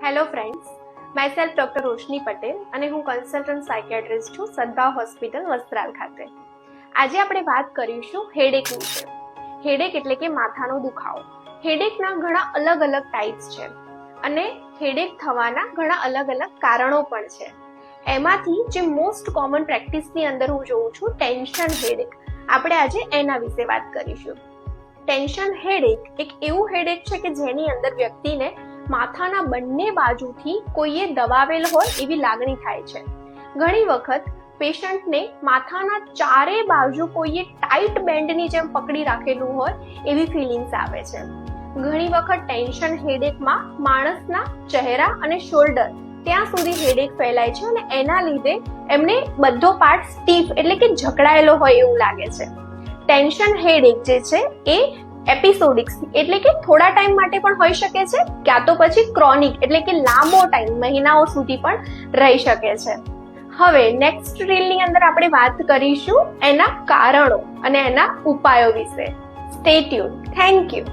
Hello friends, myself doctor રોશની પટેલ અને હું consultant psychiatrist છું સદભાવ હોસ્પિટલ વસ્ત્રાલ ખાતે. આજે આપણે વાત કરીશું હેડેક વિશે. હેડેક એટલે કે માથાનો દુખાવો. હેડેકના ઘણા અલગ અલગ ટાઈપ્સ છે અને હેડેક થવાના ઘણા અલગ અલગ કારણો પણ છે. એમાંથી જે મોસ્ટ કોમન પ્રેક્ટિસની અંદર હું જોઉં છું ટેન્શન હેડેક. આપણે આજે એના વિશે વાત કરીશું. ટેન્શન હેડેક એક એવું હેડેક છે કે જેની અંદર વ્યક્તિને માથાના બંને બાજુથી કોઈએ દબાવેલ હોય એવી લાગણી થાય છે. ઘણી વખત પેશન્ટને માથાના ચારે બાજુ કોઈએ ટાઈટ બેન્ડની જેમ પકડી રાખેલું હોય એવી ફિલિંગ્સ આવે છે. ઘણી વખત ટેન્શન હેડેકમાં માણસના ચહેરા અને શોલ્ડર ત્યાં સુધી હેડેક ફેલાય છે અને એના લીધે એમને બધો પાર્ટ સ્ટીફ એટલે કે જકડાયેલો હોય એવું લાગે છે. ટેન્શન હેડેક જે છે એ એપિસોડિક્સ એટલે કે થોડા ટાઈમ માટે પણ હોઈ શકે છે, ક્યાં તો પછી ક્રોનિક એટલે કે લાંબો ટાઈમ મહિનાઓ સુધી પણ રહી શકે છે. હવે નેક્સ્ટ રીલની અંદર આપણે વાત કરીશું એના કારણો અને એના ઉપાયો વિશે. Stay tune. Thank you.